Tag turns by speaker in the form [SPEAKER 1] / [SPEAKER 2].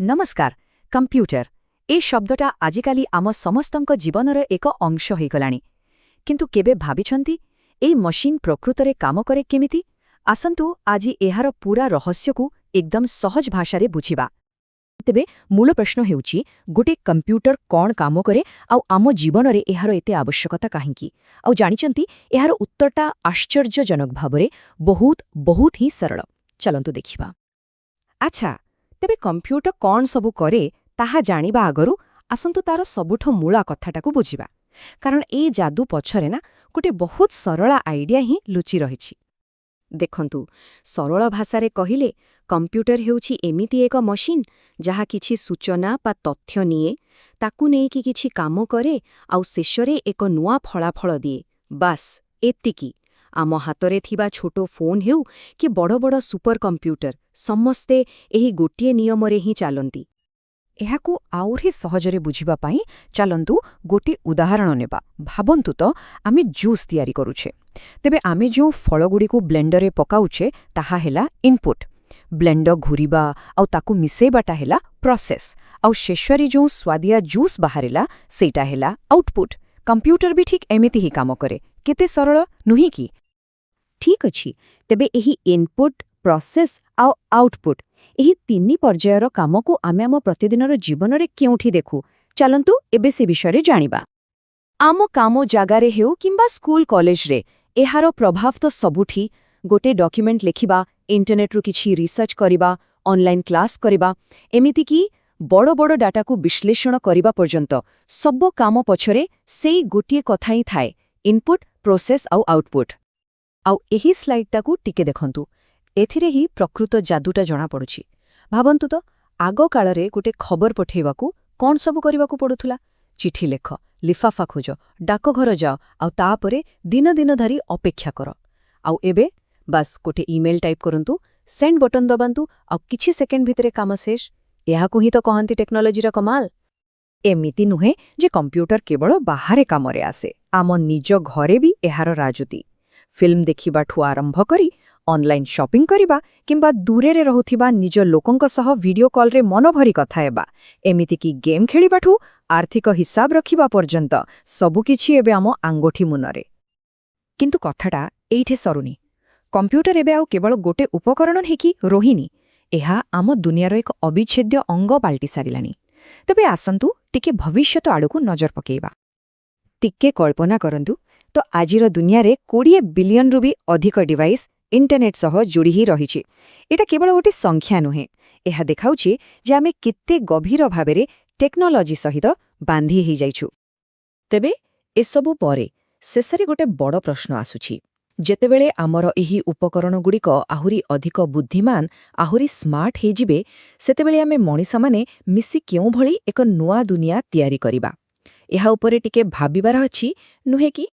[SPEAKER 1] नमस्कार कंप्यूटर ए शब्दटा आजिकाली आम समस्तंक जीवनर एक अंश होइगलाणी किंतु केबे भाबिछंती एई मशीन प्रकृतरे काम करे केमिति आसंतु आजि एहार पूरा रहस्यकु एकदम सहज भाषारे बुझिबा।
[SPEAKER 2] तेबे मूल प्रश्न हेउची गोटे कंप्यूटर कौन काम करे आउ आम जीवन रे एहार एते आवश्यकता काहींकी आउ जानिचंती एहार उत्तरटा आश्चर्यजनक भाबरे बहुत ही सरल। चलंतु देखिबा।
[SPEAKER 1] अच्छा तेबे कंप्यूटर कौन सबु करे ताहा जानिबा आगरु आसंतु तार सबुठ मूला कथाटाकु बुझिबा, कारण ए जादू पछरे ना गोटे बहुत सरला आइडिया ही लुचि रहिछि। देखंतु सरल भाषारे कहिले कंप्यूटर हेउछि एमिति एक मशीन जहा किछि सूचना पा तथ्य निए ताकु नेकी किछि काम करे आउ शेषरे एक नुआ फलाफल दिए। बास एतिकी। आम हातरे थिबा छोटो फोन हेउ कि बड़ बड़ सुपर कंप्यूटर समस्ते एही गोटिए नियमरे ही चालंती।
[SPEAKER 2] एहाकु आउरी सहजरे बुझिबा पाई चलंतु गोटे उदाहरण नेबा। भाबंतु तो आमे जूस तयारी करूछे, तेबे आमे जो फलगुडी को ब्लेंडरे पकाउछे ताहा हेला इनपुट। ब्लेंडर घुरिबा आउ ताकु मिसेबाटा हेला प्रोसेस आउ शेषरे जो स्वादिया जूस बाहरिला सेटा हेला आउटपुट। कंप्यूटर भी ठीक एमिति ही काम करे। केते सरल नुही की? ठीक अछि, तेबे एही इनपुट प्रोसेस आउ आउटपुट एही तीनी पर्यायर कामको आमे आम प्रतिदिनर जीवनरे केउठी देखु। चलंतु एबे से विषय जानिबा।
[SPEAKER 1] आम काम जागारे हेउ किंबा स्कूल कॉलेज रे एहार प्रभाव तो सबुठी। गोटे डॉक्यूमेंट लेखिबा, इंटरनेट रु किछि रिसर्च करिबा, ऑनलाइन क्लास करिबा, एमिति की बड़ बड़ डाटा को विश्लेषण करिबा पर्यंत सब काम पछरे सेई गोटिए कथा ही थाए, इनपुट प्रोसेस आउ आउटपुट।
[SPEAKER 2] आउ एही स्लाइडटाकू टिके देखंतु। एथिरे ही प्रकृत जादूटा जणा पड़ुछि। भाबंतु तो आगो कालरे गोटे खबर पठेइबाकू कोन सबु करिबाकू पडुथुला। चिठी लेख, लिफाफा खोज, डाकघर जाओ आउ तापरे दिन दिन धरी अपेक्षा कर। आउ एबे बस गोटे ईमेल टाइप करंतु, सेंड बटन दबांतु आउ किछि सेकेंड भितरे काम शेष। एहाकू ही तो कहंती टेक्नोलॉजीर कमाल। एमिति नुहे जे कंप्यूटर केवल बाहरे कामरे आसे, आम निज घरे भी एहार राजुती। फिल्म देखिबाठू आरंभ करी ऑनलाइन शॉपिंग करिबा किंबा दूरेरे रहुथिबा निज लोकंक सह वीडियो कॉल रे मन भरी कथा हेबा, एमिति की गेम खेलिबाठू आर्थिक हिसाब रखिबा पर्यंत सबु किछि एबे आम आंगोठी मुनरे। किंतु कथाटा एइठे सरुनी। कंप्यूटर एबे आउ केवल गोटे उपकरण हेकी रोहिणी, एहा आम दुनियार एक अविच्छेद्य अंग पाल्टी सारिलानी। तबे आसंतु टिके भविष्यत आड़कू नजर पकेइबा। टिके कल्पना करंतु तो आजिर दुनिया रे 20 बिलियन रु भी अधिक डिवाइस इंटरनेट सह जोड़ी ही रहिछि। एटा केवल गोटे संख्या नुहे, एहा देखाउछि जे आमे केते गभीर भाबेरे टेक्नोलॉजी सहित बांधी ही जाइछु। तेबे एसबु परे शेषरे गोटे बड़ प्रश्न आसुछि। जेतेबेले आमर एही उपकरण गुड़िक आहुरी अधिक बुद्धिमान आहुरी स्मार्ट हे जिबे, सेतेबेले आमे मनीष माने मिसी केउ भली एक नुआ दुनिया तयारी करिबा। एहा उपरे टिके भाबिबार अछि नुहे कि?